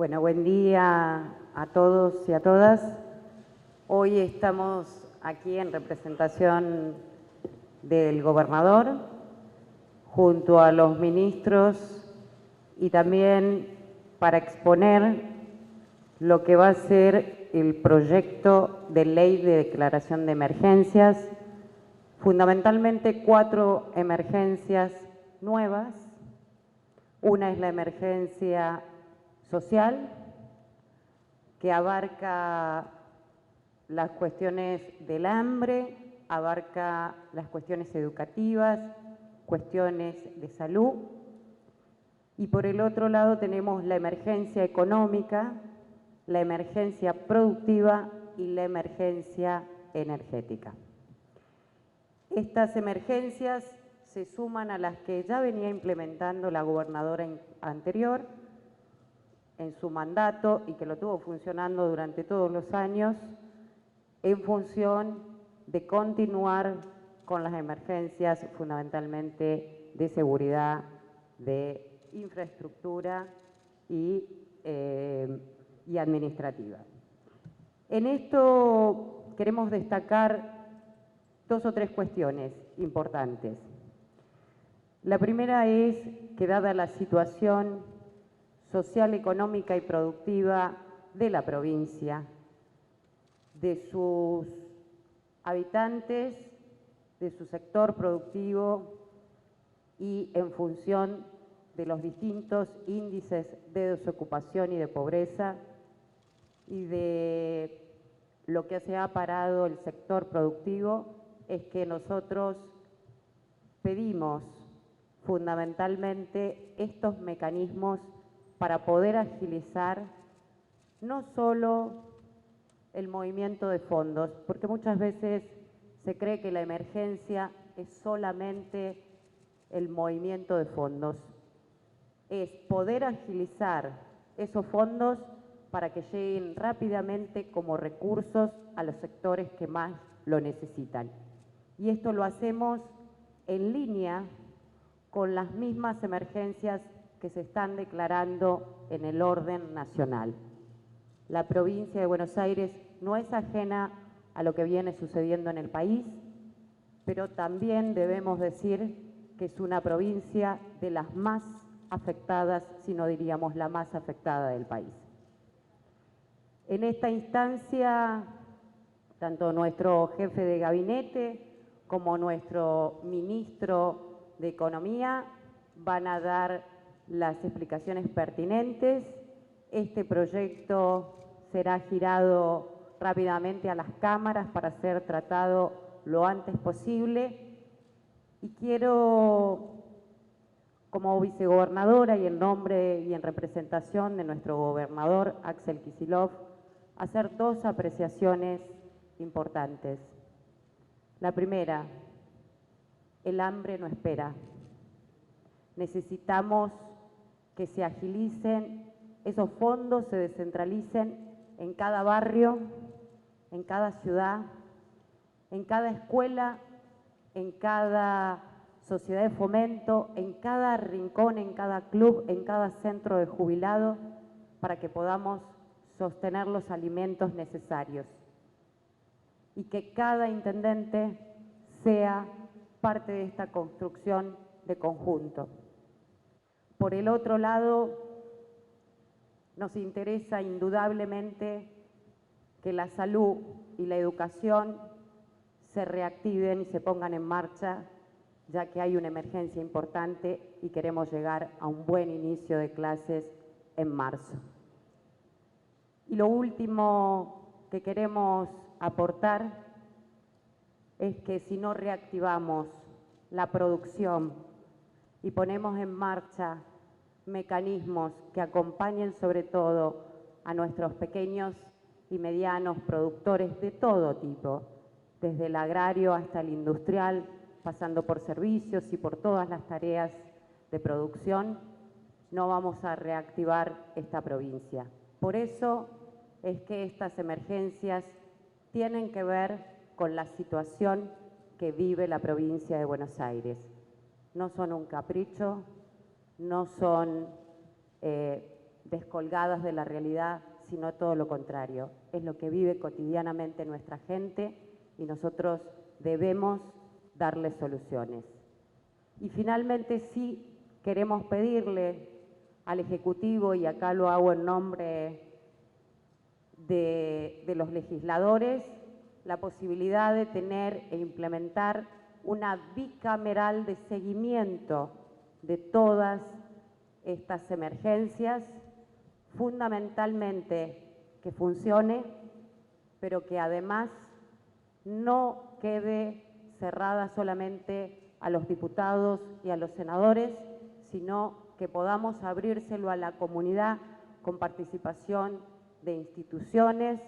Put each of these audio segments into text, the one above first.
Bueno, buen día a todos y a todas. Hoy estamos aquí en representación del gobernador, junto a los ministros y también para exponer lo que va a ser el proyecto de ley de declaración de emergencias, fundamentalmente 4 emergencias nuevas. Una es la emergencia social, que abarca las cuestiones del hambre, abarca las cuestiones educativas, cuestiones de salud. Y por el otro lado tenemos la emergencia económica, la emergencia productiva y la emergencia energética. Estas emergencias se suman a las que ya venía implementando la gobernadora anterior en su mandato y que lo tuvo funcionando durante todos los años en función de continuar con las emergencias fundamentalmente de seguridad, de infraestructura y administrativa. En esto queremos destacar 2 o 3 cuestiones importantes. La primera es que dada la situación social, económica y productiva de la provincia, de sus habitantes, de su sector productivo y en función de los distintos índices de desocupación y de pobreza y de lo que se ha parado el sector productivo, es que nosotros pedimos fundamentalmente estos mecanismos para poder agilizar no solo el movimiento de fondos, porque muchas veces se cree que la emergencia es solamente el movimiento de fondos, es poder agilizar esos fondos para que lleguen rápidamente como recursos a los sectores que más lo necesitan. Y esto lo hacemos en línea con las mismas emergencias que se están declarando en el orden nacional. La provincia de Buenos Aires no es ajena a lo que viene sucediendo en el país, pero también debemos decir que es una provincia de las más afectadas, si no diríamos la más afectada del país. En esta instancia, tanto nuestro jefe de gabinete como nuestro ministro de Economía van a dar las explicaciones pertinentes. Este proyecto será girado rápidamente a las cámaras para ser tratado lo antes posible. Y quiero, como vicegobernadora y en nombre y en representación de nuestro gobernador Axel Kicillof, hacer 2 apreciaciones importantes. La primera, el hambre no espera. Necesitamos que se agilicen esos fondos, se descentralicen en cada barrio, en cada ciudad, en cada escuela, en cada sociedad de fomento, en cada rincón, en cada club, en cada centro de jubilados, para que podamos sostener los alimentos necesarios y que cada intendente sea parte de esta construcción de conjunto. Por el otro lado, nos interesa indudablemente que la salud y la educación se reactiven y se pongan en marcha, ya que hay una emergencia importante y queremos llegar a un buen inicio de clases en marzo. Y lo último que queremos aportar es que si no reactivamos la producción y ponemos en marcha mecanismos que acompañen sobre todo a nuestros pequeños y medianos productores de todo tipo, desde el agrario hasta el industrial, pasando por servicios y por todas las tareas de producción, no vamos a reactivar esta provincia. Por eso es que estas emergencias tienen que ver con la situación que vive la provincia de Buenos Aires. No son un capricho, no son descolgadas de la realidad, sino todo lo contrario. Es lo que vive cotidianamente nuestra gente y nosotros debemos darles soluciones. Y finalmente sí queremos pedirle al Ejecutivo, y acá lo hago en nombre de los legisladores, la posibilidad de tener e implementar una bicameral de seguimiento de todas estas emergencias, fundamentalmente que funcione, pero que además no quede cerrada solamente a los diputados y a los senadores, sino que podamos abrírselo a la comunidad con participación de instituciones,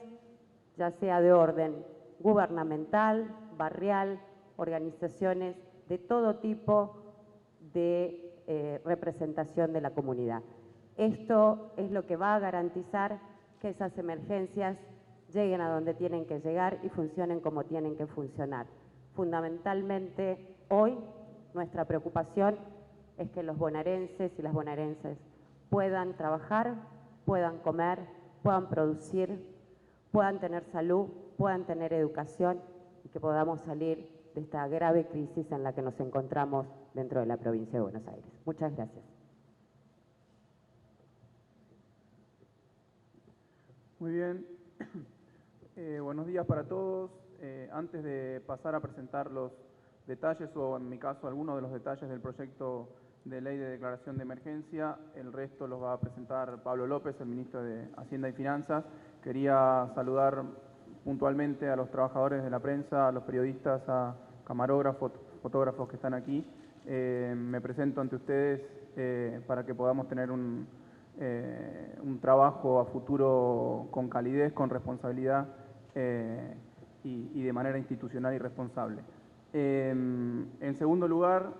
ya sea de orden gubernamental, barrial, organizaciones de todo tipo de representación de la comunidad. Esto es lo que va a garantizar que esas emergencias lleguen a donde tienen que llegar y funcionen como tienen que funcionar. Fundamentalmente, hoy, nuestra preocupación es que los bonaerenses y las bonaerenses puedan trabajar, puedan comer, puedan producir, puedan tener salud, puedan tener educación y que podamos salir de esta grave crisis en la que nos encontramos dentro de la provincia de Buenos Aires. Muchas gracias. Muy bien. Buenos días para todos. Antes de pasar a presentar los detalles, o en mi caso algunos de los detalles del proyecto de ley de declaración de emergencia, el resto los va a presentar Pablo López, el ministro de Hacienda y Finanzas. Quería saludar puntualmente a los trabajadores de la prensa, a los periodistas, a camarógrafos, fotógrafos que están aquí. Me presento ante ustedes para que podamos tener un trabajo a futuro con calidez, con responsabilidad y de manera institucional y responsable. En segundo lugar,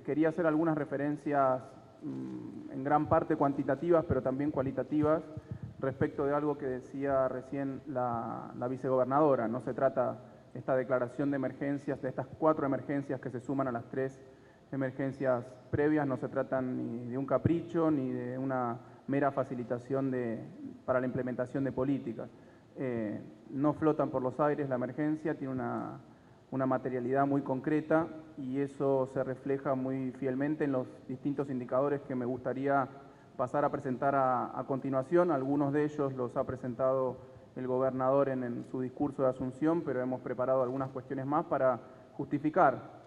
quería hacer algunas referencias en gran parte cuantitativas, pero también cualitativas, respecto de algo que decía recién la vicegobernadora. No se trata esta declaración de emergencias, de estas 4 emergencias que se suman a las 3 emergencias previas, no se tratan ni de un capricho ni de una mera facilitación para la implementación de políticas. No flotan por los aires la emergencia, tiene una materialidad muy concreta y eso se refleja muy fielmente en los distintos indicadores que me gustaría pasar a presentar a continuación. Algunos de ellos los ha presentado el gobernador en su discurso de Asunción, pero hemos preparado algunas cuestiones más para justificar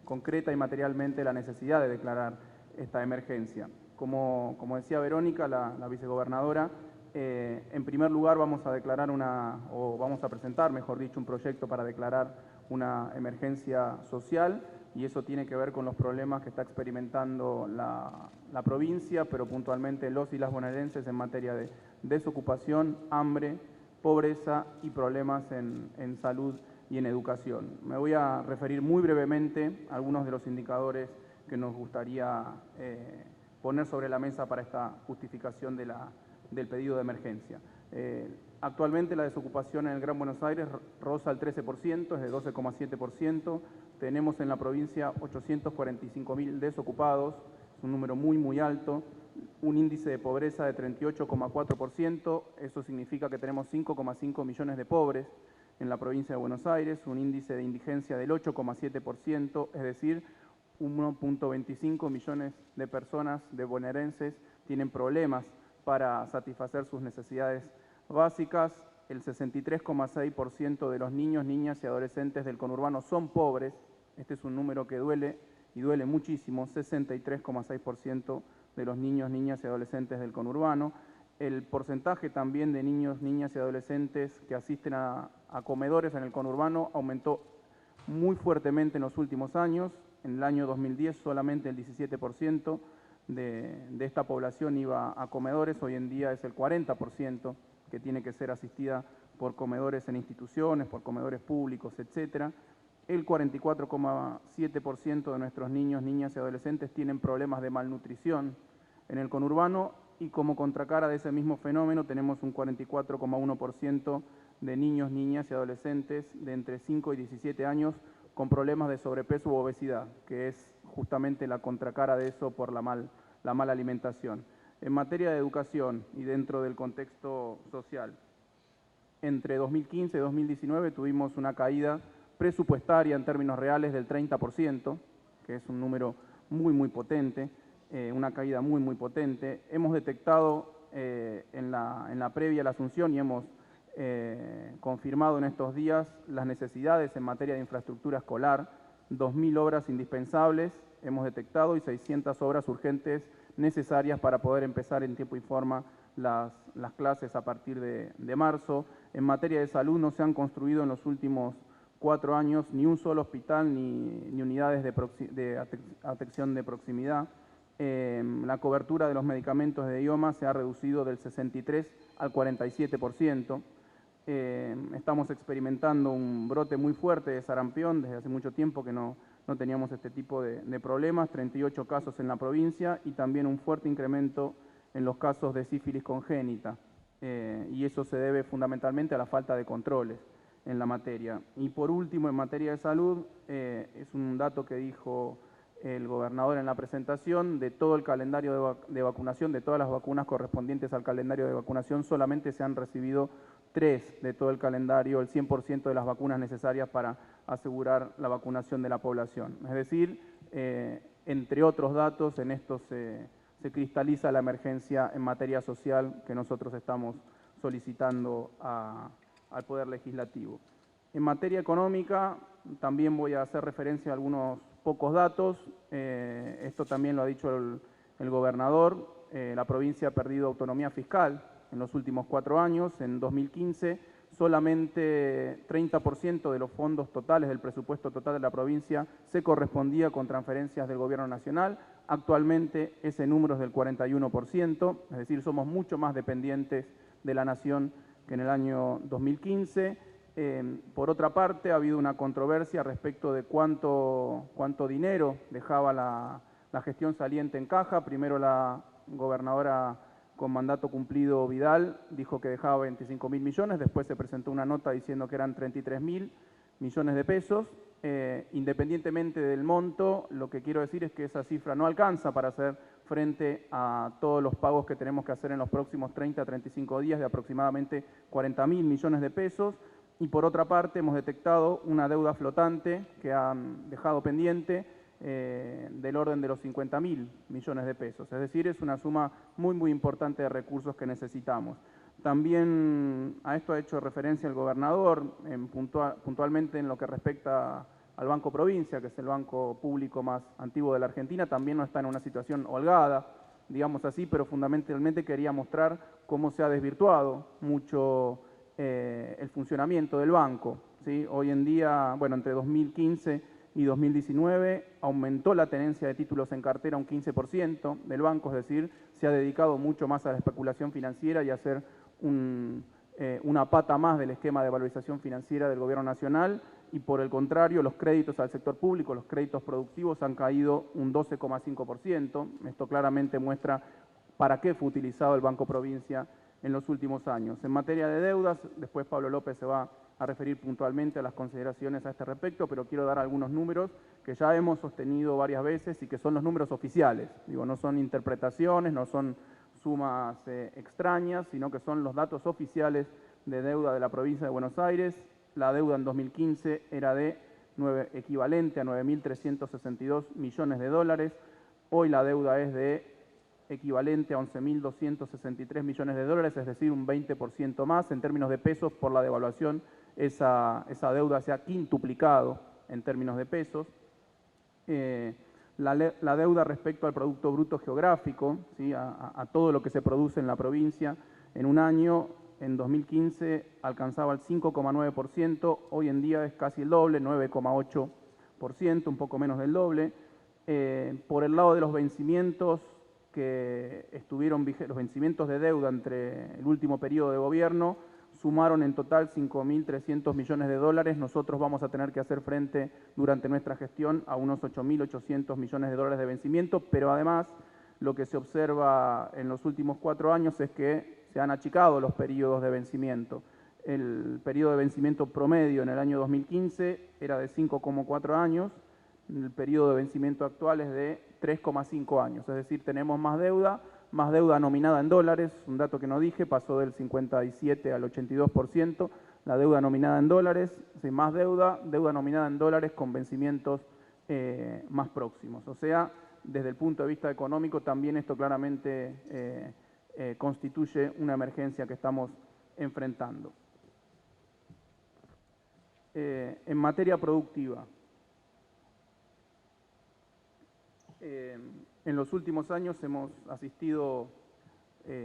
concreta y materialmente la necesidad de declarar esta emergencia. Como decía Verónica, la vicegobernadora, en primer lugar vamos a presentar, mejor dicho, un proyecto para declarar una emergencia social, y eso tiene que ver con los problemas que está experimentando la provincia, pero puntualmente los y las bonaerenses en materia de desocupación, hambre, pobreza y problemas en salud y en educación. Me voy a referir muy brevemente a algunos de los indicadores que nos gustaría poner sobre la mesa para esta justificación del pedido de emergencia. Actualmente la desocupación en el Gran Buenos Aires roza el 13%, es de 12,7%. Tenemos en la provincia 845.000 desocupados, es un número muy, muy alto. Un índice de pobreza de 38,4%, eso significa que tenemos 5,5 millones de pobres en la provincia de Buenos Aires, un índice de indigencia del 8,7%, es decir, 1,25 millones de personas, de bonaerenses, tienen problemas para satisfacer sus necesidades básicas. El 63,6% de los niños, niñas y adolescentes del conurbano son pobres. Este es un número que duele y duele muchísimo, 63,6% de los niños, niñas y adolescentes del conurbano. El porcentaje también de niños, niñas y adolescentes que asisten a comedores en el conurbano aumentó muy fuertemente en los últimos años. En el año 2010 solamente el 17% de esta población iba a comedores, hoy en día es el 40% que tiene que ser asistida por comedores en instituciones, por comedores públicos, etcétera. El 44,7% de nuestros niños, niñas y adolescentes tienen problemas de malnutrición en el conurbano, y como contracara de ese mismo fenómeno tenemos un 44,1% de niños, niñas y adolescentes de entre 5 y 17 años con problemas de sobrepeso u obesidad, que es justamente la contracara de eso por la mala alimentación. En materia de educación y dentro del contexto social, entre 2015 y 2019 tuvimos una caída presupuestaria en términos reales del 30%, que es un número muy potente, una caída muy potente. Hemos detectado en la previa a la asunción y hemos confirmado en estos días las necesidades en materia de infraestructura escolar, 2.000 obras indispensables hemos detectado y 600 obras urgentes necesarias para poder empezar en tiempo y forma las clases a partir de marzo. En materia de salud no se han construido en los últimos 4 años ni un solo hospital ni unidades de atención de proximidad. La cobertura de los medicamentos de IOMA se ha reducido del 63 al 47%. Estamos experimentando un brote muy fuerte de sarampión, desde hace mucho tiempo que no teníamos este tipo de problemas, 38 casos en la provincia y también un fuerte incremento en los casos de sífilis congénita, y eso se debe fundamentalmente a la falta de controles en la materia. Y por último, en materia de salud, es un dato que dijo el gobernador en la presentación, de todo el calendario de vacunación, de todas las vacunas correspondientes al calendario de vacunación, solamente se han recibido 3 de todo el calendario, el 100% de las vacunas necesarias para asegurar la vacunación de la población. Es decir, entre otros datos, en esto se cristaliza la emergencia en materia social que nosotros estamos solicitando al Poder Legislativo. En materia económica, también voy a hacer referencia a algunos pocos datos. Esto también lo ha dicho el gobernador. La provincia ha perdido autonomía fiscal en los últimos 4 años. En 2015, solamente 30% de los fondos totales del presupuesto total de la provincia se correspondía con transferencias del gobierno nacional. Actualmente ese número es del 41%, es decir, somos mucho más dependientes de la nación que en el año 2015. Por otra parte, ha habido una controversia respecto de cuánto dinero dejaba la gestión saliente en caja. Primero la gobernadora con mandato cumplido Vidal dijo que dejaba 25.000 millones, después se presentó una nota diciendo que eran 33.000 millones de pesos. Independientemente del monto, lo que quiero decir es que esa cifra no alcanza para hacer frente a todos los pagos que tenemos que hacer en los próximos 30 a 35 días de aproximadamente 40.000 millones de pesos. Y por otra parte hemos detectado una deuda flotante que han dejado pendiente del orden de los 50.000 millones de pesos. Es decir, es una suma muy importante de recursos que necesitamos. También a esto ha hecho referencia el gobernador, puntualmente en lo que respecta al Banco Provincia, que es el banco público más antiguo de la Argentina. También no está en una situación holgada, digamos así, pero fundamentalmente quería mostrar cómo se ha desvirtuado mucho el funcionamiento del banco, ¿sí? Hoy en día, bueno, entre 2015 y 2019 aumentó la tenencia de títulos en cartera un 15% del banco, es decir, se ha dedicado mucho más a la especulación financiera y a ser una pata más del esquema de valorización financiera del gobierno nacional, y por el contrario, los créditos al sector público, los créditos productivos han caído un 12,5%. Esto claramente muestra para qué fue utilizado el Banco Provincia en los últimos años. En materia de deudas, después Pablo López se va a referir puntualmente a las consideraciones a este respecto, pero quiero dar algunos números que ya hemos sostenido varias veces y que son los números oficiales. Digo, no son interpretaciones, no son sumas extrañas, sino que son los datos oficiales de deuda de la provincia de Buenos Aires. La deuda en 2015 era equivalente a 9.362 millones de dólares. Hoy la deuda es equivalente a 11.263 millones de dólares, es decir, un 20% más. En términos de pesos, por la devaluación, esa deuda se ha quintuplicado en términos de pesos. La deuda respecto al Producto Bruto Geográfico, ¿sí? a todo lo que se produce en la provincia, en un año, en 2015, alcanzaba el 5,9%, hoy en día es casi el doble, 9,8%, un poco menos del doble. Por el lado de los vencimientos, los vencimientos de deuda entre el último periodo de gobierno sumaron en total 5.300 millones de dólares. Nosotros vamos a tener que hacer frente durante nuestra gestión a unos 8.800 millones de dólares de vencimiento, pero además lo que se observa en los últimos 4 años es que se han achicado los periodos de vencimiento. El periodo de vencimiento promedio en el año 2015 era de 5,4 años, el periodo de vencimiento actual es de 3,5 años, es decir, tenemos más deuda, más deuda nominada en dólares, un dato que no dije, pasó del 57 al 82%, la deuda nominada en dólares, más deuda nominada en dólares con vencimientos más próximos. O sea, desde el punto de vista económico también esto claramente constituye una emergencia que estamos enfrentando. En materia productiva, en los últimos años hemos asistido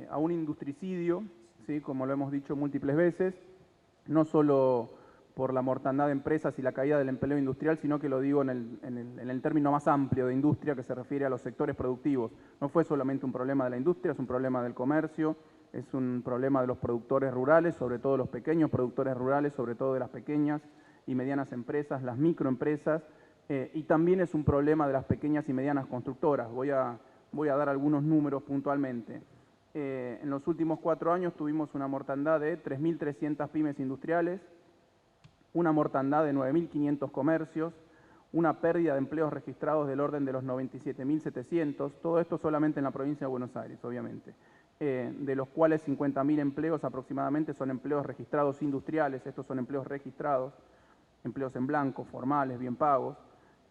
a un industricidio, ¿sí? Como lo hemos dicho múltiples veces, no solo por la mortandad de empresas y la caída del empleo industrial, sino que lo digo en el término más amplio de industria, que se refiere a los sectores productivos. No fue solamente un problema de la industria, es un problema del comercio, es un problema de los productores rurales, sobre todo los pequeños productores rurales, sobre todo de las pequeñas y medianas empresas, las microempresas, y también es un problema de las pequeñas y medianas constructoras. Voy a dar algunos números puntualmente. En los últimos 4 años tuvimos una mortandad de 3.300 pymes industriales, una mortandad de 9.500 comercios, una pérdida de empleos registrados del orden de los 97.700, todo esto solamente en la provincia de Buenos Aires, obviamente, de los cuales 50.000 empleos aproximadamente son empleos registrados industriales, estos son empleos registrados, empleos en blanco, formales, bien pagos.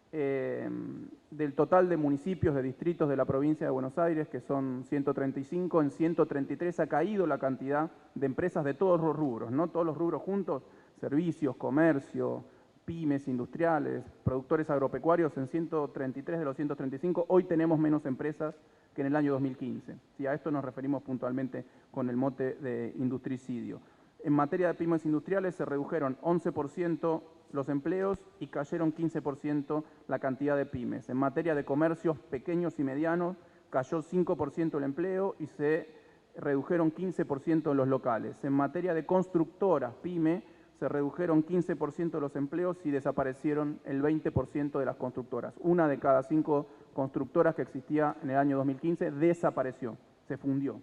Del total de municipios, de distritos de la provincia de Buenos Aires, que son 135, en 133 ha caído la cantidad de empresas de todos los rubros, no todos los rubros juntos, servicios, comercio, pymes industriales, productores agropecuarios, en 133 de los 135, hoy tenemos menos empresas que en el año 2015. ¿Sí? A esto nos referimos puntualmente con el mote de industricidio. En materia de pymes industriales se redujeron 11% los empleos y cayeron 15% la cantidad de pymes. En materia de comercios pequeños y medianos cayó 5% el empleo y se redujeron 15% los locales. En materia de constructoras, pyme, se redujeron 15% los empleos y desaparecieron el 20% de las constructoras. Una de cada 5 constructoras que existía en el año 2015 desapareció, se fundió.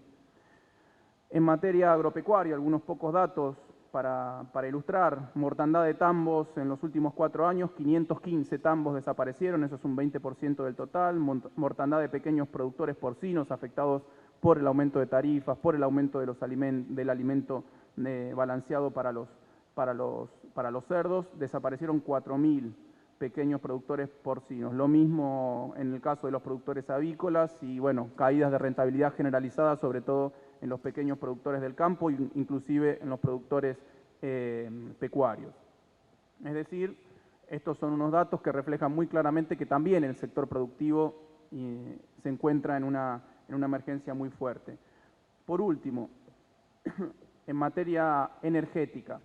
En materia agropecuaria, algunos pocos datos para ilustrar. Mortandad de tambos en los últimos 4 años, 515 tambos desaparecieron, eso es un 20% del total. Mortandad de pequeños productores porcinos afectados por el aumento de tarifas, por el aumento de del alimento balanceado para los cerdos, desaparecieron 4.000 pequeños productores porcinos. Lo mismo en el caso de los productores avícolas y, bueno, caídas de rentabilidad generalizadas, sobre todo en los pequeños productores del campo, inclusive en los productores pecuarios. Es decir, estos son unos datos que reflejan muy claramente que también el sector productivo se encuentra en una emergencia muy fuerte. Por último, en materia energética,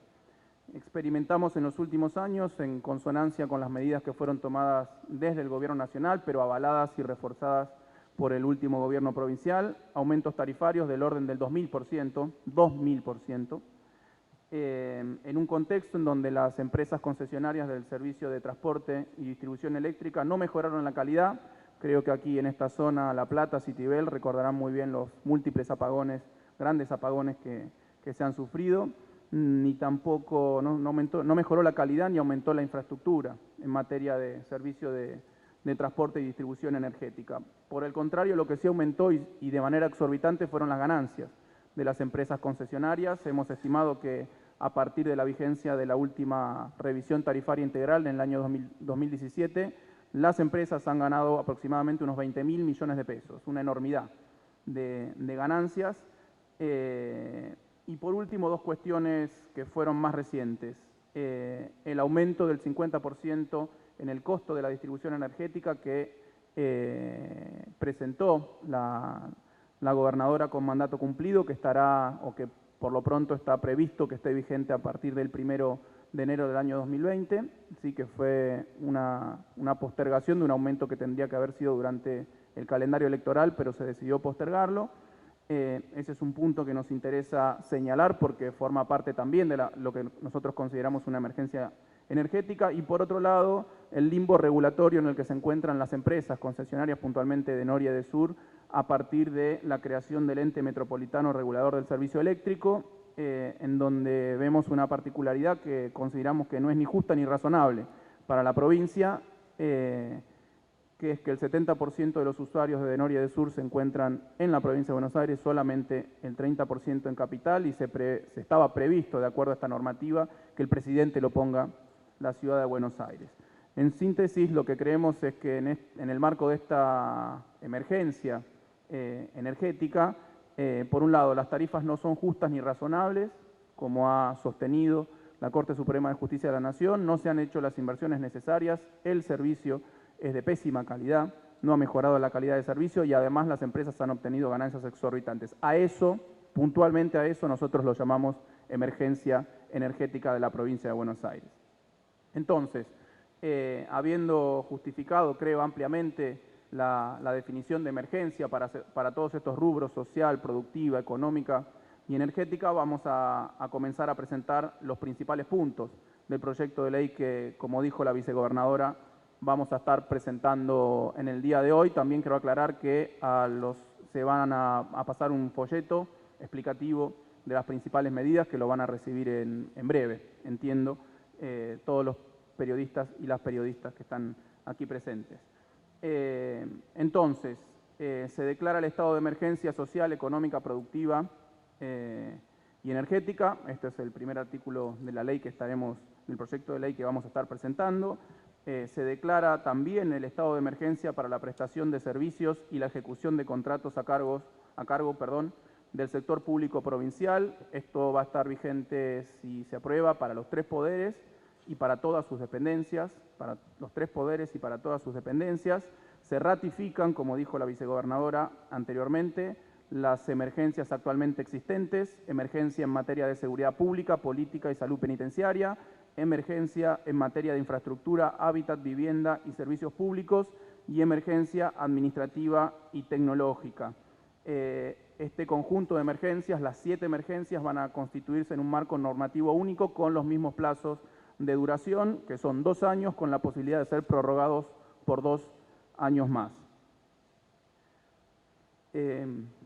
experimentamos en los últimos años, en consonancia con las medidas que fueron tomadas desde el Gobierno Nacional, pero avaladas y reforzadas por el último Gobierno provincial, aumentos tarifarios del orden del 2.000%, en un contexto en donde las empresas concesionarias del servicio de transporte y distribución eléctrica no mejoraron la calidad. Creo que aquí en esta zona, La Plata, Citibel, recordarán muy bien los múltiples apagones, grandes apagones que se han sufrido, ni tampoco no mejoró la calidad ni aumentó la infraestructura en materia de servicio de transporte y distribución energética. Por el contrario, lo que sí aumentó y de manera exorbitante fueron las ganancias de las empresas concesionarias. Hemos estimado que a partir de la vigencia de la última revisión tarifaria integral en el año 2017, las empresas han ganado aproximadamente unos 20.000 millones de pesos, una enormidad de ganancias. Y por último, 2 cuestiones que fueron más recientes. El aumento del 50% en el costo de la distribución energética que presentó la gobernadora con mandato cumplido, que estará, o que por lo pronto está previsto que esté vigente a partir del 1 de enero del año 2020, sí, que fue una postergación de un aumento que tendría que haber sido durante el calendario electoral, pero se decidió postergarlo. Ese es un punto que nos interesa señalar porque forma parte también de lo que nosotros consideramos una emergencia energética. Y por otro lado, el limbo regulatorio en el que se encuentran las empresas concesionarias, puntualmente de Nor y de Sur, a partir de la creación del ente metropolitano regulador del servicio eléctrico, en donde vemos una particularidad que consideramos que no es ni justa ni razonable para la provincia, que es que el 70% de los usuarios de Denor y Edesur se encuentran en la provincia de Buenos Aires, solamente el 30% en capital, y se estaba previsto, de acuerdo a esta normativa, que el presidente lo ponga la ciudad de Buenos Aires. En síntesis, lo que creemos es que en el marco de esta emergencia energética, por un lado, las tarifas no son justas ni razonables, como ha sostenido la Corte Suprema de Justicia de la Nación, no se han hecho las inversiones necesarias, el servicio es de pésima calidad, no ha mejorado la calidad de servicio y además las empresas han obtenido ganancias exorbitantes. A eso, puntualmente a eso, nosotros lo llamamos emergencia energética de la provincia de Buenos Aires. Entonces, habiendo justificado, creo, ampliamente la definición de emergencia para todos estos rubros, social, productiva, económica y energética, vamos a comenzar a presentar los principales puntos del proyecto de ley que, como dijo la vicegobernadora, vamos a estar presentando en el día de hoy. También quiero aclarar que se van a pasar un folleto explicativo de las principales medidas que lo van a recibir en breve, entiendo, todos los periodistas y las periodistas que están aquí presentes. Entonces, se declara el estado de emergencia social, económica, productiva y energética. Este es el primer artículo de la ley del proyecto de ley que vamos a estar presentando. Se declara también el estado de emergencia para la prestación de servicios y la ejecución de contratos a cargo del sector público provincial. Esto va a estar vigente, si se aprueba, para los tres poderes y para todas sus dependencias, para los tres poderes y para todas sus dependencias. Se ratifican, como dijo la vicegobernadora anteriormente, las emergencias actualmente existentes: emergencia en materia de seguridad pública, política y salud penitenciaria, emergencia en materia de infraestructura, hábitat, vivienda y servicios públicos, y emergencia administrativa y tecnológica. Este conjunto de emergencias, las 7 emergencias, van a constituirse en un marco normativo único con los mismos plazos de duración, que son 2 años, con la posibilidad de ser prorrogados por 2 años más.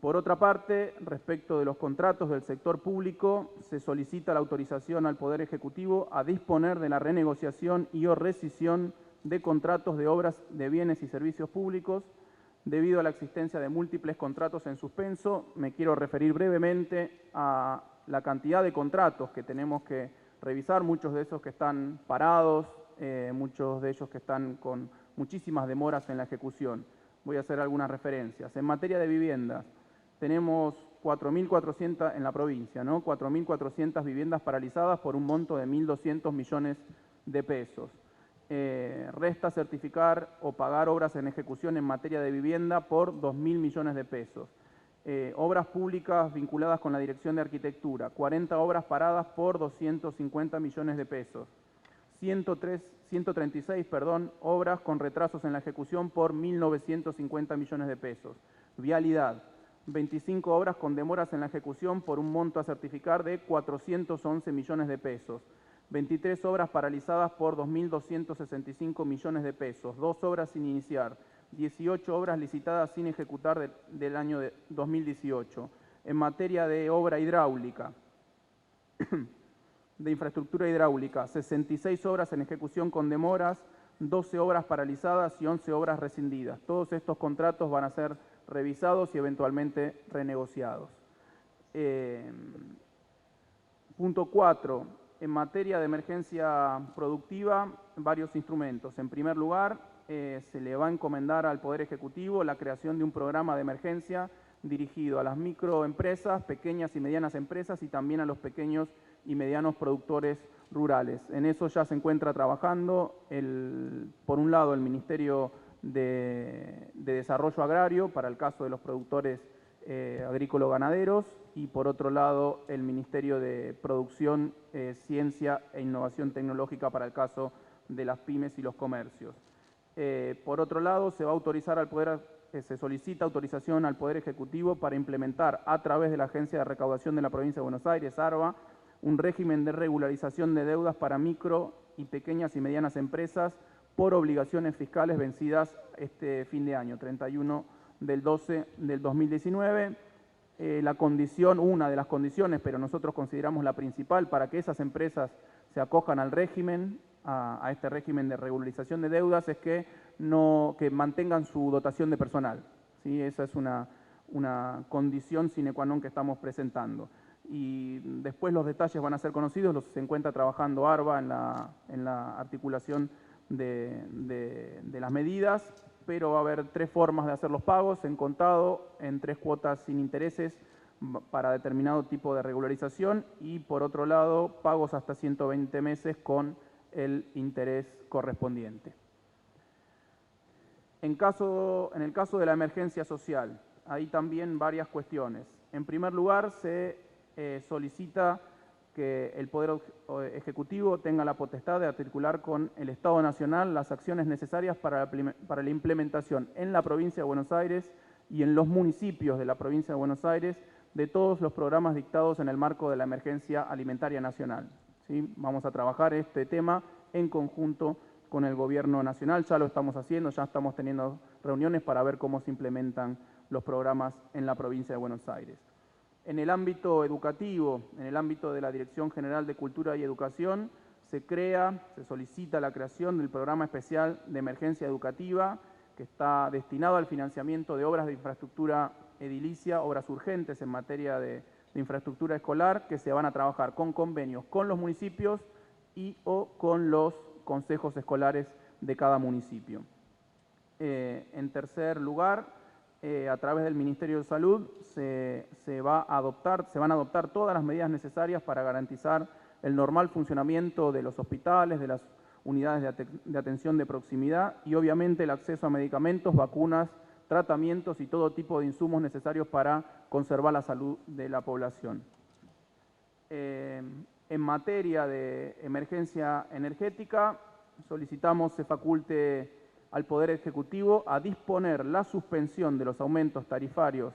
Por otra parte, respecto de los contratos del sector público, se solicita la autorización al Poder Ejecutivo a disponer de la renegociación y o rescisión de contratos de obras de bienes y servicios públicos. Debido a la existencia de múltiples contratos en suspenso, me quiero referir brevemente a la cantidad de contratos que tenemos que revisar, muchos de esos que están parados, muchos de ellos que están con muchísimas demoras en la ejecución. Voy a hacer algunas referencias. En materia de viviendas, tenemos 4.400 en la provincia, ¿no? 4.400 viviendas paralizadas por un monto de 1.200 millones de pesos. Resta certificar o pagar obras en ejecución en materia de vivienda por 2.000 millones de pesos. Obras públicas vinculadas con la Dirección de Arquitectura, 40 obras paradas por 250 millones de pesos. 136 obras con retrasos en la ejecución por 1.950 millones de pesos. Vialidad, 25 obras con demoras en la ejecución por un monto a certificar de 411 millones de pesos. 23 obras paralizadas por 2.265 millones de pesos. 2 obras sin iniciar. 18 obras licitadas sin ejecutar del año 2018. En materia de obra hidráulica, de infraestructura hidráulica, 66 obras en ejecución con demoras, 12 obras paralizadas y 11 obras rescindidas. Todos estos contratos van a ser revisados y eventualmente renegociados. Punto 4. En materia de emergencia productiva, varios instrumentos. En primer lugar, se le va a encomendar al Poder Ejecutivo la creación de un programa de emergencia dirigido a las microempresas, pequeñas y medianas empresas y también a los pequeños y medianos productores rurales. En eso ya se encuentra trabajando, por un lado, el Ministerio de Desarrollo Agrario para el caso de los productores agrícolas-ganaderos y, por otro lado, el Ministerio de Producción, Ciencia e Innovación Tecnológica para el caso de las pymes y los comercios. Por otro lado, se solicita autorización al Poder Ejecutivo para implementar a través de la Agencia de Recaudación de la Provincia de Buenos Aires, ARBA, un régimen de regularización de deudas para micro y pequeñas y medianas empresas por obligaciones fiscales vencidas este fin de año, 31 del 12 del 2019. Una de las condiciones, pero nosotros consideramos la principal para que esas empresas se acojan al régimen, a este régimen de regularización de deudas es que mantengan su dotación de personal, ¿sí? Esa es una condición sine qua non que estamos presentando. Y después los detalles van a ser conocidos, se encuentra trabajando ARBA en la articulación de las medidas, pero va a haber 3 formas de hacer los pagos: en contado, en 3 cuotas sin intereses para determinado tipo de regularización, y por otro lado, pagos hasta 120 meses con el interés correspondiente. En el caso de la emergencia social, hay también varias cuestiones. En primer lugar, se solicita que el Poder Ejecutivo tenga la potestad de articular con el Estado Nacional las acciones necesarias para la implementación en la provincia de Buenos Aires y en los municipios de la provincia de Buenos Aires de todos los programas dictados en el marco de la emergencia alimentaria nacional, ¿sí? Vamos a trabajar este tema en conjunto con el Gobierno Nacional, ya lo estamos haciendo, ya estamos teniendo reuniones para ver cómo se implementan los programas en la provincia de Buenos Aires. En el ámbito educativo, en el ámbito de la Dirección General de Cultura y Educación, se solicita la creación del Programa Especial de Emergencia Educativa, que está destinado al financiamiento de obras de infraestructura edilicia, obras urgentes en materia de infraestructura escolar, que se van a trabajar con convenios con los municipios o con los consejos escolares de cada municipio. En tercer lugar, a través del Ministerio de Salud se van a adoptar todas las medidas necesarias para garantizar el normal funcionamiento de los hospitales, de las unidades de atención de proximidad y obviamente el acceso a medicamentos, vacunas, tratamientos y todo tipo de insumos necesarios para conservar la salud de la población. En materia de emergencia energética, solicitamos se faculte al Poder Ejecutivo a disponer la suspensión de los aumentos tarifarios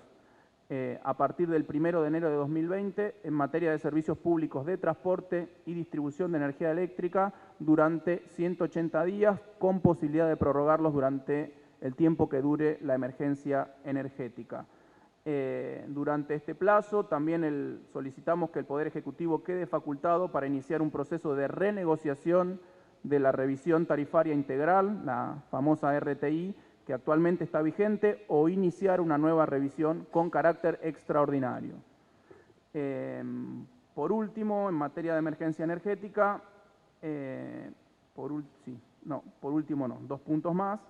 a partir del 1 de enero de 2020 en materia de servicios públicos de transporte y distribución de energía eléctrica durante 180 días, con posibilidad de prorrogarlos durante el tiempo que dure la emergencia energética. Durante este plazo también solicitamos que el Poder Ejecutivo quede facultado para iniciar un proceso de renegociación de la revisión tarifaria integral, la famosa RTI, que actualmente está vigente, o iniciar una nueva revisión con carácter extraordinario. Por último, en materia de emergencia energética, dos puntos más.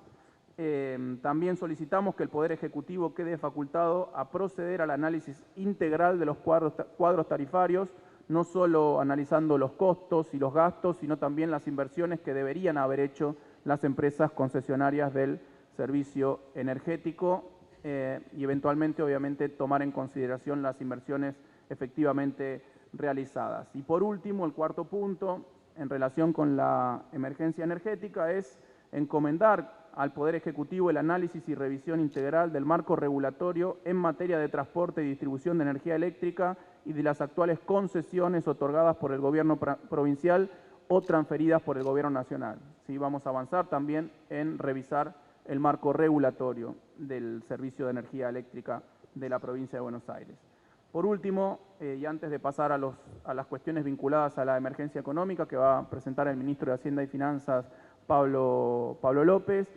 También solicitamos que el Poder Ejecutivo quede facultado a proceder al análisis integral de los cuadros tarifarios, no solo analizando los costos y los gastos, sino también las inversiones que deberían haber hecho las empresas concesionarias del servicio energético y eventualmente, obviamente, tomar en consideración las inversiones efectivamente realizadas. Y por último, el cuarto punto, en relación con la emergencia energética, es encomendar al Poder Ejecutivo el análisis y revisión integral del marco regulatorio en materia de transporte y distribución de energía eléctrica y de las actuales concesiones otorgadas por el Gobierno provincial o transferidas por el Gobierno nacional. ¿Sí? Vamos a avanzar también en revisar el marco regulatorio del servicio de energía eléctrica de la provincia de Buenos Aires. Por último, y antes de pasar a las cuestiones vinculadas a la emergencia económica que va a presentar el Ministro de Hacienda y Finanzas, Pablo López,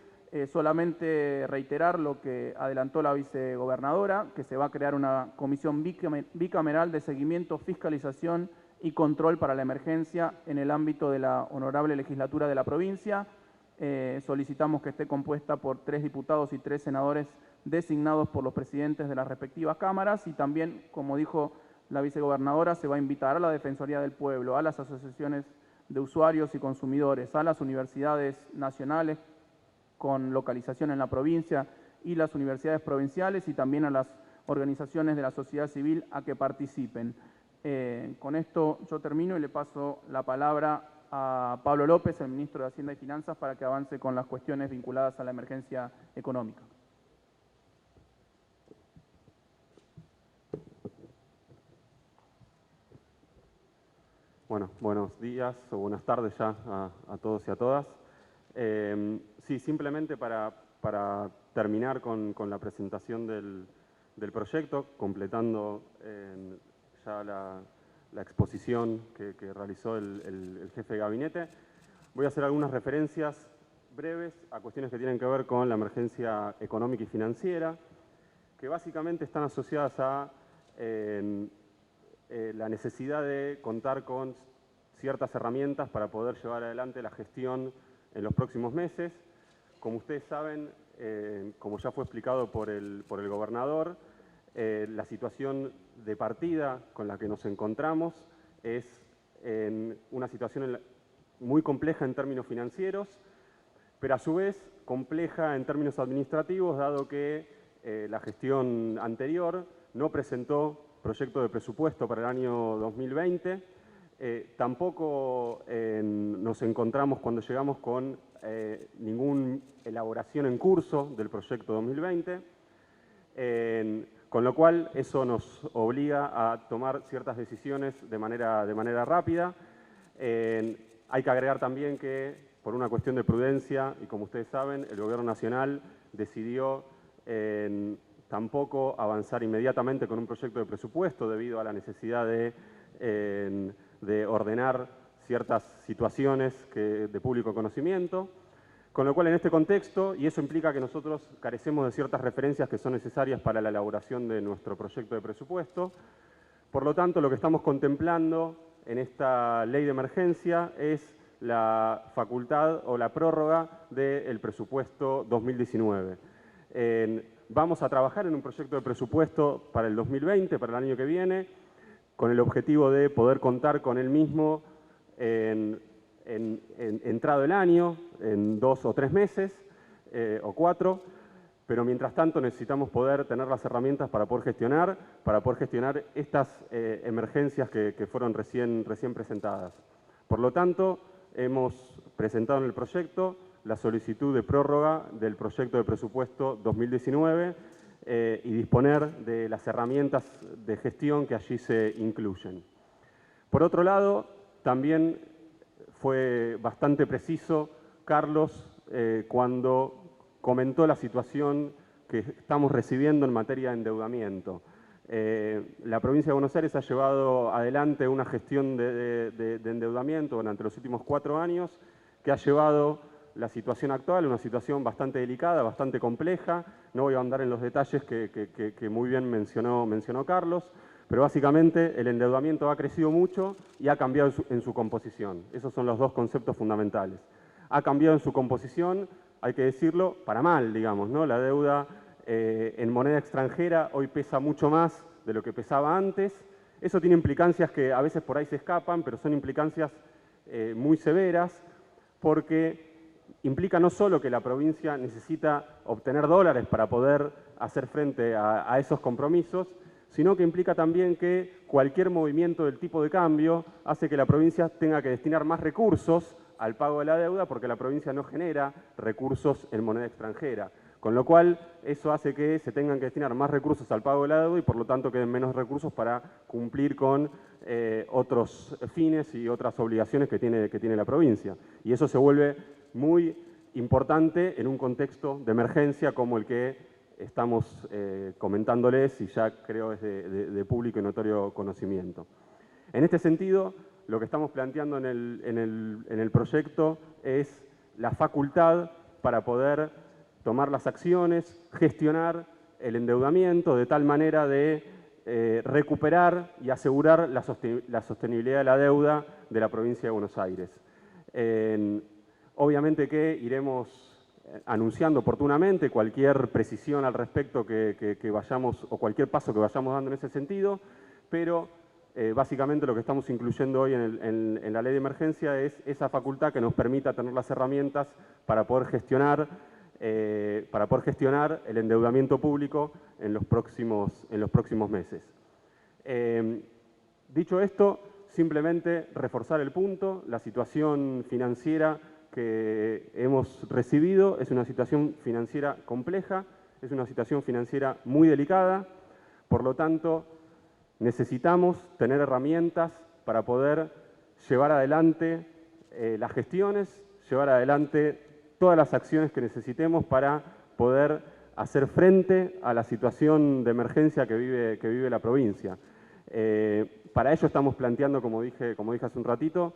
solamente reiterar lo que adelantó la vicegobernadora, que se va a crear una comisión bicameral de seguimiento, fiscalización y control para la emergencia en el ámbito de la honorable legislatura de la provincia. Solicitamos que esté compuesta por 3 diputados y 3 senadores designados por los presidentes de las respectivas cámaras y también, como dijo la vicegobernadora, se va a invitar a la Defensoría del Pueblo, a las asociaciones de usuarios y consumidores, a las universidades nacionales con localización en la provincia y las universidades provinciales y también a las organizaciones de la sociedad civil a que participen. Con esto yo termino y le paso la palabra a Pablo López, el Ministro de Hacienda y Finanzas, para que avance con las cuestiones vinculadas a la emergencia económica. Bueno, buenos días o buenas tardes ya a todos y a todas. Sí, simplemente para terminar con la presentación del proyecto, completando ya la exposición que realizó el jefe de gabinete, Voy a hacer algunas referencias breves a cuestiones que tienen que ver con la emergencia económica y financiera, que básicamente están asociadas a la necesidad de contar con ciertas herramientas para poder llevar adelante la gestión en los próximos meses. Como ustedes saben, como ya fue explicado por el gobernador, la situación de partida con la que nos encontramos es una situación muy compleja en términos financieros, pero a su vez compleja en términos administrativos, dado que la gestión anterior no presentó proyecto de presupuesto para el año 2020, tampoco nos encontramos cuando llegamos con ninguna elaboración en curso del proyecto 2020, con lo cual eso nos obliga a tomar ciertas decisiones de manera rápida. Hay que agregar también que, por una cuestión de prudencia, y como ustedes saben, el Gobierno Nacional decidió tampoco avanzar inmediatamente con un proyecto de presupuesto debido a la necesidad de ordenar ciertas situaciones de público conocimiento. Con lo cual, en este contexto, y eso implica que nosotros carecemos de ciertas referencias que son necesarias para la elaboración de nuestro proyecto de presupuesto. Por lo tanto, lo que estamos contemplando en esta ley de emergencia es la facultad o la prórroga del presupuesto 2019. Vamos a trabajar en un proyecto de presupuesto para el 2020, para el año que viene, con el objetivo de poder contar con el mismo entrado el año, en 2 o 3 meses, o 4, pero mientras tanto necesitamos poder tener las herramientas para poder gestionar estas emergencias que fueron recién presentadas. Por lo tanto, hemos presentado en el proyecto la solicitud de prórroga del proyecto de presupuesto 2019 y disponer de las herramientas de gestión que allí se incluyen. Por otro lado, también fue bastante preciso Carlos cuando comentó la situación que estamos recibiendo en materia de endeudamiento. La provincia de Buenos Aires ha llevado adelante una gestión de endeudamiento durante los últimos 4 años que ha llevado la situación actual, una situación bastante delicada, bastante compleja. No voy a ahondar en los detalles que muy bien mencionó Carlos, pero básicamente el endeudamiento ha crecido mucho y ha cambiado en su composición. Esos son los 2 conceptos fundamentales. Ha cambiado en su composición, hay que decirlo, para mal, digamos, ¿no? La deuda en moneda extranjera hoy pesa mucho más de lo que pesaba antes. Eso tiene implicancias que a veces por ahí se escapan, pero son implicancias muy severas, porque implica no solo que la provincia necesita obtener dólares para poder hacer frente a esos compromisos, sino que implica también que cualquier movimiento del tipo de cambio hace que la provincia tenga que destinar más recursos al pago de la deuda, porque la provincia no genera recursos en moneda extranjera. Con lo cual, eso hace que se tengan que destinar más recursos al pago de la deuda y por lo tanto queden menos recursos para cumplir con otros fines y otras obligaciones que tiene la provincia. Y eso se vuelve muy importante en un contexto de emergencia como el que estamos comentándoles y ya creo es de público y notorio conocimiento. En este sentido, lo que estamos planteando en el proyecto es la facultad para poder tomar las acciones, gestionar el endeudamiento de tal manera de recuperar y asegurar la sostenibilidad de la deuda de la provincia de Buenos Aires. Obviamente que iremos anunciando oportunamente cualquier precisión al respecto que vayamos, o cualquier paso que vayamos dando en ese sentido, pero básicamente lo que estamos incluyendo hoy en la ley de emergencia es esa facultad que nos permita tener las herramientas para poder gestionar el endeudamiento público en los próximos meses. Dicho esto, simplemente reforzar el punto, la situación financiera que hemos recibido es una situación financiera compleja, es una situación financiera muy delicada, por lo tanto necesitamos tener herramientas para poder llevar adelante las gestiones, llevar adelante todas las acciones que necesitemos para poder hacer frente a la situación de emergencia que vive la provincia. Para ello estamos planteando, como dije hace un ratito,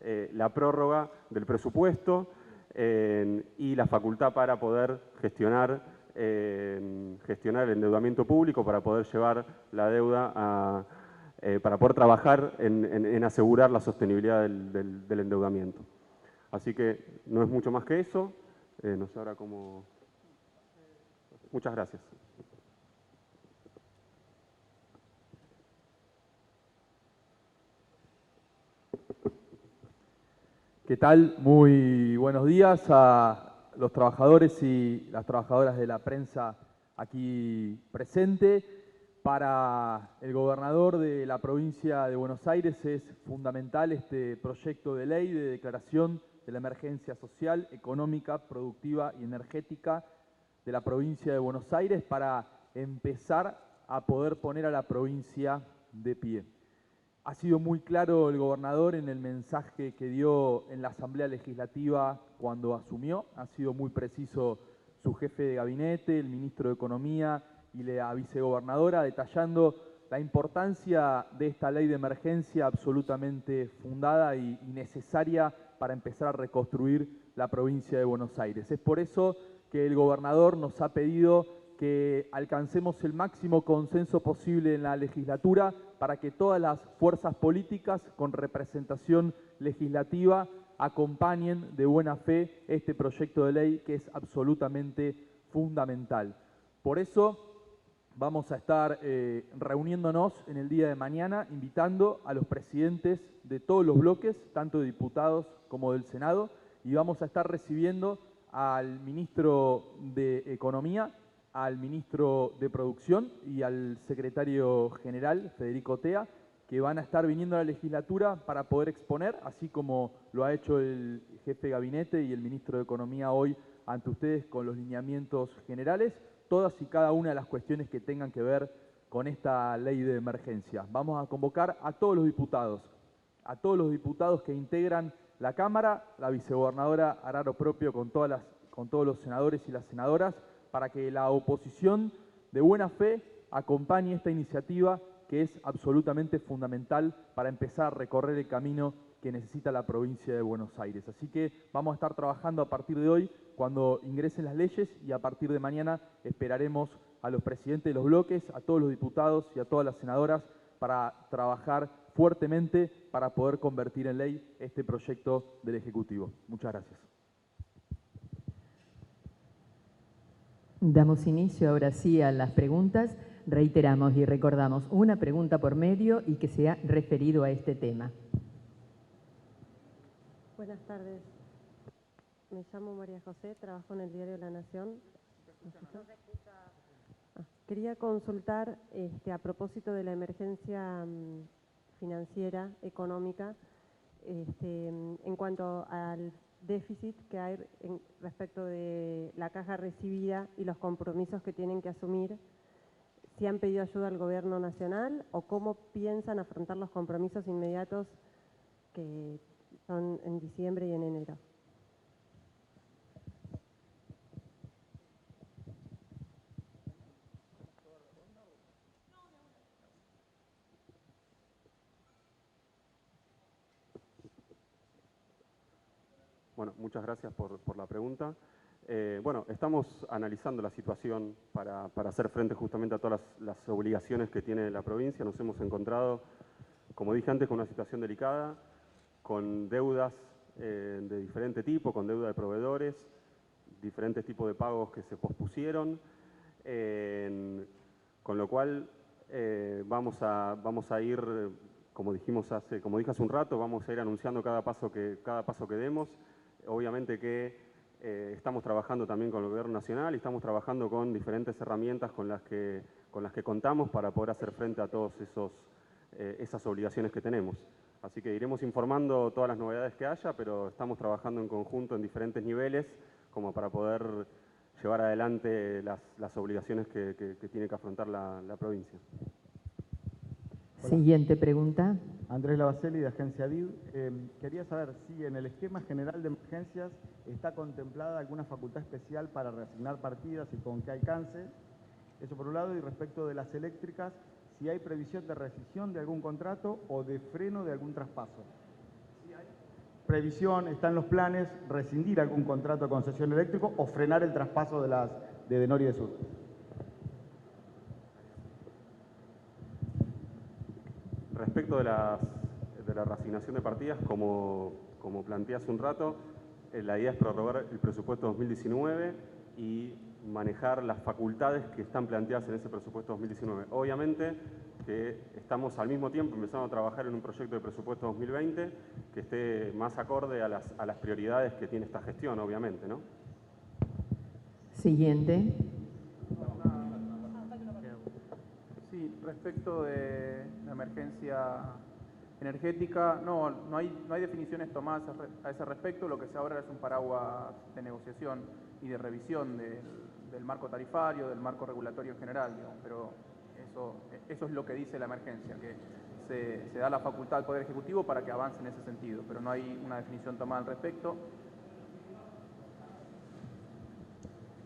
la prórroga del presupuesto y la facultad para poder gestionar el endeudamiento público, para poder llevar la deuda para poder trabajar en asegurar la sostenibilidad del endeudamiento. Así que no es mucho más que eso. No sé ahora cómo... Muchas gracias. ¿Qué tal? Muy buenos días a los trabajadores y las trabajadoras de la prensa aquí presente. Para el gobernador de la provincia de Buenos Aires es fundamental este proyecto de ley de declaración de la emergencia social, económica, productiva y energética de la provincia de Buenos Aires para empezar a poder poner a la provincia de pie. Ha sido muy claro el gobernador en el mensaje que dio en la Asamblea Legislativa cuando asumió. Ha sido muy preciso su jefe de gabinete, el ministro de Economía y la vicegobernadora, detallando la importancia de esta ley de emergencia absolutamente fundada y necesaria para empezar a reconstruir la provincia de Buenos Aires. Es por eso que el gobernador nos ha pedido que alcancemos el máximo consenso posible en la legislatura para que todas las fuerzas políticas con representación legislativa acompañen de buena fe este proyecto de ley que es absolutamente fundamental. Por eso vamos a estar reuniéndonos en el día de mañana, invitando a los presidentes de todos los bloques, tanto de diputados como del Senado, y vamos a estar recibiendo al ministro de Economía, al ministro de Producción y al secretario general, Federico Tea, que van a estar viniendo a la legislatura para poder exponer, así como lo ha hecho el jefe de gabinete y el ministro de Economía hoy ante ustedes con los lineamientos generales, todas y cada una de las cuestiones que tengan que ver con esta ley de emergencia. Vamos a convocar a todos los diputados que integran la Cámara, la vicegobernadora hará lo propio con todos los senadores y las senadoras, para que la oposición de buena fe acompañe esta iniciativa que es absolutamente fundamental para empezar a recorrer el camino que necesita la provincia de Buenos Aires. Así que vamos a estar trabajando a partir de hoy cuando ingresen las leyes y a partir de mañana esperaremos a los presidentes de los bloques, a todos los diputados y a todas las senadoras para trabajar fuertemente para poder convertir en ley este proyecto del Ejecutivo. Muchas gracias. Damos inicio ahora sí a las preguntas. Reiteramos y recordamos una pregunta por medio y que sea referido a este tema. Buenas tardes. Me llamo María José, trabajo en el diario La Nación. Quería consultar a propósito de la emergencia financiera, económica, en cuanto al déficit que hay respecto de la caja recibida y los compromisos que tienen que asumir, si han pedido ayuda al gobierno nacional o cómo piensan afrontar los compromisos inmediatos que son en diciembre y en enero. Bueno, muchas gracias por la pregunta. Bueno, estamos analizando la situación para hacer frente justamente a todas las obligaciones que tiene la provincia. Nos hemos encontrado, como dije antes, con una situación delicada, con deudas de diferente tipo, con deuda de proveedores, diferentes tipos de pagos que se pospusieron, con lo cual vamos a ir, como dije hace un rato, vamos a ir anunciando cada paso que demos. Obviamente que estamos trabajando también con el Gobierno Nacional y estamos trabajando con diferentes herramientas con las que contamos para poder hacer frente a todas esas obligaciones que tenemos. Así que iremos informando todas las novedades que haya, pero estamos trabajando en conjunto en diferentes niveles como para poder llevar adelante las obligaciones que tiene que afrontar la provincia. Siguiente pregunta. Andrés Lavacelli, de Agencia DIV. Quería saber si en el esquema general de emergencias está contemplada alguna facultad especial para reasignar partidas y con qué alcance. Eso por un lado. Y respecto de las eléctricas, si hay previsión de rescisión de algún contrato o de freno de algún traspaso. previsión, está en los planes rescindir algún contrato de concesión eléctrico o frenar el traspaso de Denor y de Sur. Respecto de la reasignación de partidas, como planteé hace un rato, la idea es prorrogar el presupuesto 2019 y manejar las facultades que están planteadas en ese presupuesto 2019. Obviamente que estamos al mismo tiempo empezando a trabajar en un proyecto de presupuesto 2020 que esté más acorde a las prioridades que tiene esta gestión, obviamente, ¿no? Siguiente. Sí, respecto de la emergencia energética, no hay definiciones tomadas a ese respecto. Lo que se abre es un paraguas de negociación y de revisión del marco tarifario, del marco regulatorio en general, digamos, pero eso es lo que dice la emergencia, que se da la facultad al Poder Ejecutivo para que avance en ese sentido, pero no hay una definición tomada al respecto.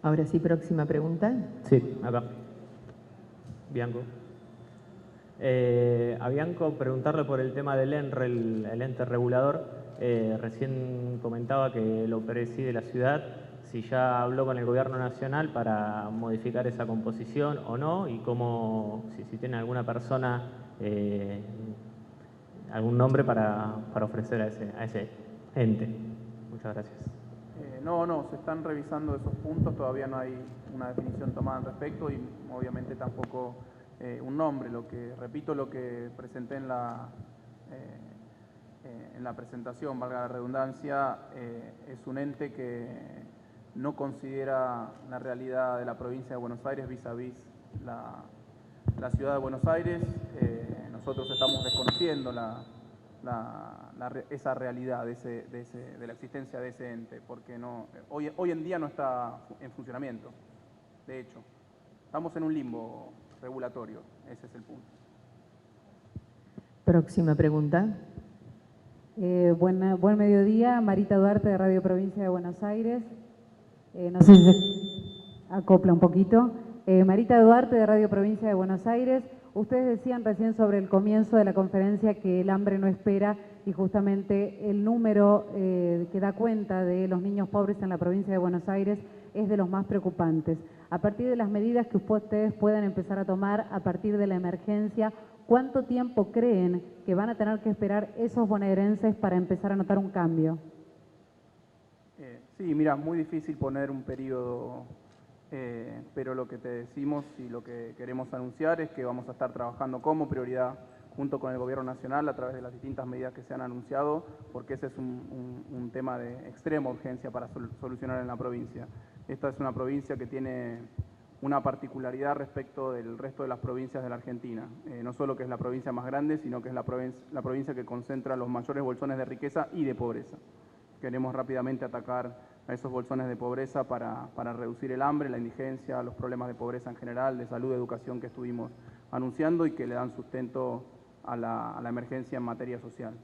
Ahora sí, próxima pregunta. Sí, acá. Bianco. A Bianco preguntarle por el tema del ENRE, el ente regulador. Recién comentaba que lo preside la ciudad, si ya habló con el gobierno nacional para modificar esa composición o no, y cómo, si tiene alguna persona, algún nombre para ofrecer a ese ente. Muchas gracias. No, se están revisando esos puntos, todavía no hay una definición tomada al respecto y obviamente tampoco un nombre. Repito lo que presenté en la presentación, valga la redundancia, es un ente que no considera la realidad de la provincia de Buenos Aires vis a vis la ciudad de Buenos Aires. Nosotros estamos desconociendo esa realidad de la existencia de ese ente, porque hoy en día no está en funcionamiento. De hecho, estamos en un limbo regulatorio, ese es el punto. Próxima pregunta. Buen mediodía, Marita Duarte de Radio Provincia de Buenos Aires. No sé si se acopla un poquito. Marita Duarte de Radio Provincia de Buenos Aires. Ustedes decían recién sobre el comienzo de la conferencia que el hambre no espera y justamente el número que da cuenta de los niños pobres en la provincia de Buenos Aires es de los más preocupantes. A partir de las medidas que ustedes puedan empezar a tomar a partir de la emergencia, ¿cuánto tiempo creen que van a tener que esperar esos bonaerenses para empezar a notar un cambio? Sí, mira, muy difícil poner un periodo, pero lo que te decimos y lo que queremos anunciar es que vamos a estar trabajando como prioridad junto con el Gobierno Nacional a través de las distintas medidas que se han anunciado, porque ese es un tema de extrema urgencia para solucionar en la provincia. Esta es una provincia que tiene una particularidad respecto del resto de las provincias de la Argentina. No solo que es la provincia más grande, sino que es la provincia que concentra los mayores bolsones de riqueza y de pobreza. Queremos rápidamente atacar a esos bolsones de pobreza para reducir el hambre, la indigencia, los problemas de pobreza en general, de salud, de educación que estuvimos anunciando y que le dan sustento a la emergencia en materia social.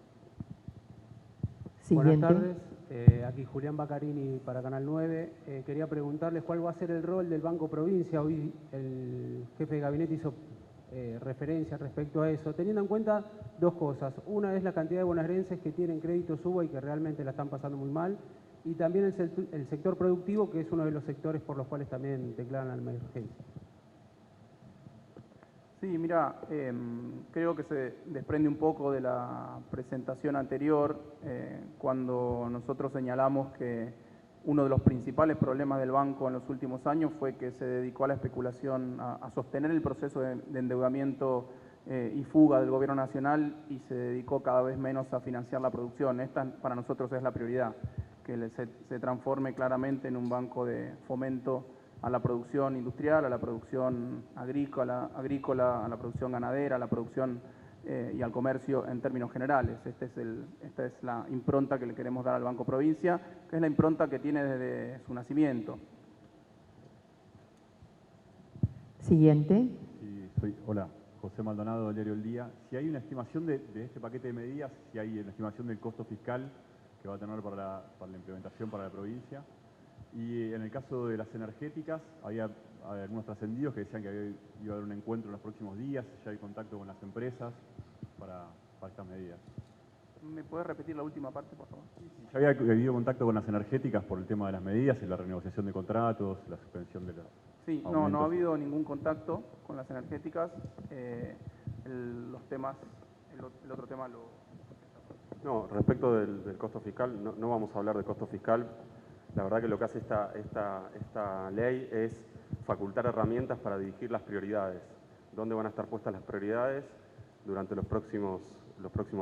Siguiente. Buenas tardes, aquí Julián Baccarini para Canal 9. Quería preguntarles cuál va a ser el rol del Banco Provincia. Hoy el jefe de gabinete hizo referencia respecto a eso, teniendo en cuenta dos cosas. Una es la cantidad de bonaerenses que tienen créditos UBA y que realmente la están pasando muy mal, y también el sector productivo, que es uno de los sectores por los cuales también declaran la emergencia. Sí, mira, creo que se desprende un poco de la presentación anterior, cuando nosotros señalamos que uno de los principales problemas del banco en los últimos años fue que se dedicó a la especulación, a sostener el proceso de endeudamiento y fuga del Gobierno Nacional y se dedicó cada vez menos a financiar la producción. Esta para nosotros es la prioridad, que se transforme claramente en un banco de fomento a la producción industrial, a la producción agrícola, a la producción ganadera, a la producción y al comercio en términos generales. Esta es la impronta que le queremos dar al Banco Provincia, que es la impronta que tiene desde su nacimiento. Siguiente. Sí, hola, José Maldonado, del diario El Día. Si hay una estimación de este paquete de medidas, si hay una estimación del costo fiscal que va a tener para la implementación para la provincia. Y en el caso de las energéticas, había algunos trascendidos que decían que iba a haber un encuentro en los próximos días, ya hay contacto con las empresas para estas medidas. ¿Me puedes repetir la última parte, por favor? Ya había habido contacto con las energéticas por el tema de las medidas y la renegociación de contratos, la suspensión de los Sí, no ha habido ningún contacto con las energéticas. Los temas, el otro tema lo... No, respecto del costo fiscal, no vamos a hablar de costo fiscal. La verdad que lo que hace esta ley es facultar herramientas para dirigir las prioridades. ¿Dónde van a estar puestas las prioridades durante los próximos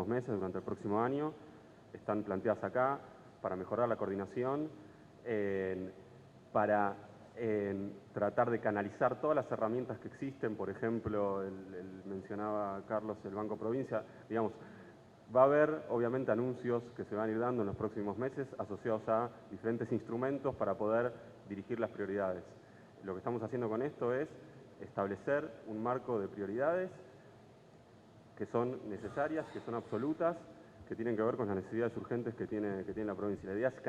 meses, durante el próximo año? Están planteadas acá para mejorar la coordinación, para tratar de canalizar todas las herramientas que existen. Por ejemplo, mencionaba Carlos el Banco Provincia, digamos, va a haber obviamente anuncios que se van a ir dando en los próximos meses asociados a diferentes instrumentos para poder dirigir las prioridades. Lo que estamos haciendo con esto es establecer un marco de prioridades que son necesarias, que son absolutas, que tienen que ver con las necesidades urgentes que tiene la provincia. La idea es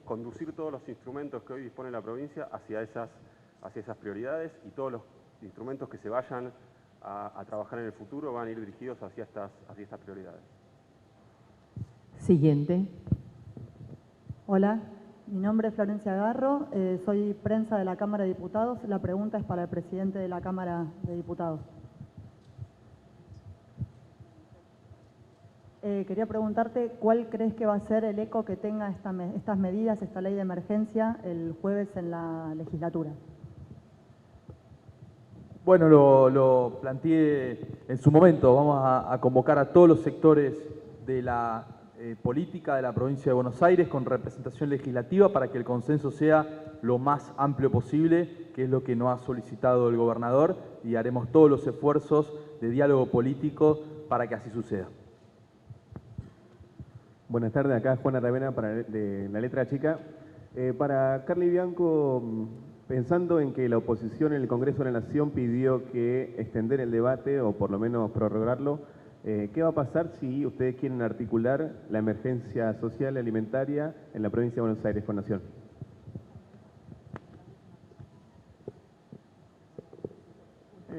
conducir todos los instrumentos que hoy dispone la provincia hacia esas prioridades, y todos los instrumentos que se vayan a trabajar en el futuro van a ir dirigidos hacia estas prioridades. Siguiente. Hola, mi nombre es Florencia Garro, soy prensa de la Cámara de Diputados. La pregunta es para el presidente de la Cámara de Diputados. Quería preguntarte cuál crees que va a ser el eco que tenga estas medidas, esta ley de emergencia, el jueves en la legislatura. Bueno, lo planteé en su momento. Vamos a convocar a todos los sectores de la política de la provincia de Buenos Aires con representación legislativa para que el consenso sea lo más amplio posible, que es lo que nos ha solicitado el gobernador, y haremos todos los esfuerzos de diálogo político para que así suceda. Buenas tardes, acá Juan Aravena de La Letra Chica. Para Carly Bianco, pensando en que la oposición en el Congreso de la Nación pidió que extender el debate o por lo menos prorrogarlo, ¿qué va a pasar si ustedes quieren articular la emergencia social y alimentaria en la provincia de Buenos Aires con Nación?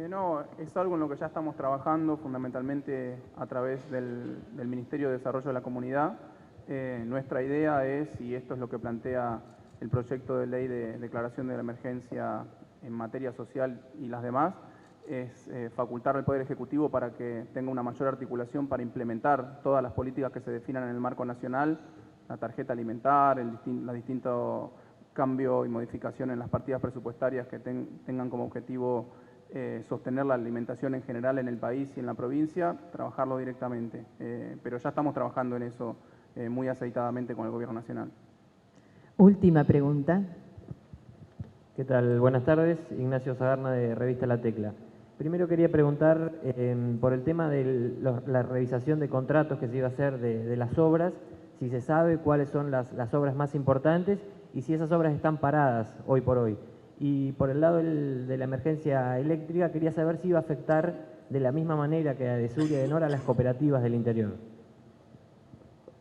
No, es algo en lo que ya estamos trabajando fundamentalmente a través del Ministerio de Desarrollo de la Comunidad. Nuestra idea es, y esto es lo que plantea el proyecto de ley de declaración de la emergencia en materia social y las demás, es facultar al Poder Ejecutivo para que tenga una mayor articulación para implementar todas las políticas que se definan en el marco nacional, la tarjeta alimentar, los distintos cambios y modificaciones en las partidas presupuestarias que tengan como objetivo sostener la alimentación en general en el país y en la provincia, trabajarlo directamente. Pero ya estamos trabajando en eso muy aceitadamente con el Gobierno Nacional. Última pregunta. ¿Qué tal? Buenas tardes. Ignacio Sagarna de Revista La Tecla. Primero quería preguntar por el tema de la revisación de contratos que se iba a hacer de las obras, si se sabe cuáles son las obras más importantes y si esas obras están paradas hoy por hoy. Y por el lado de la emergencia eléctrica, quería saber si iba a afectar de la misma manera que a Edesur y Edenor a las cooperativas del interior.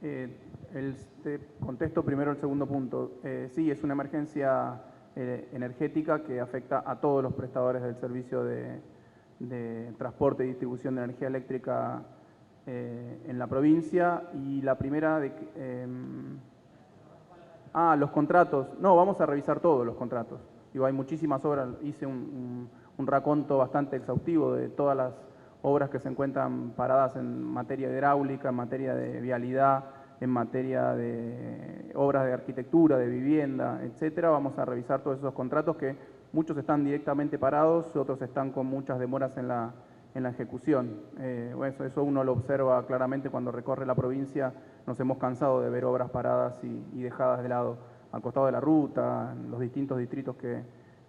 Te contesto primero el segundo punto. Sí, es una emergencia energética que afecta a todos los prestadores del servicio de transporte y distribución de energía eléctrica en la provincia. Y la primera los contratos. No, vamos a revisar todos los contratos. Digo, hay muchísimas obras, hice un raconto bastante exhaustivo de todas las obras que se encuentran paradas en materia hidráulica, en materia de vialidad, en materia de obras de arquitectura, de vivienda, etcétera. Vamos a revisar todos esos contratos que muchos están directamente parados, otros están con muchas demoras en la ejecución. Eso uno lo observa claramente cuando recorre la provincia. Nos hemos cansado de ver obras paradas y dejadas de lado al costado de la ruta, en los distintos distritos que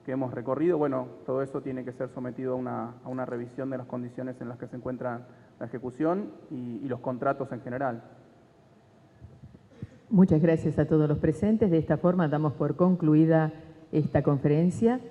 hemos recorrido. Bueno, todo eso tiene que ser sometido a una revisión de las condiciones en las que se encuentra la ejecución y los contratos en general. Muchas gracias a todos los presentes. De esta forma damos por concluida esta conferencia.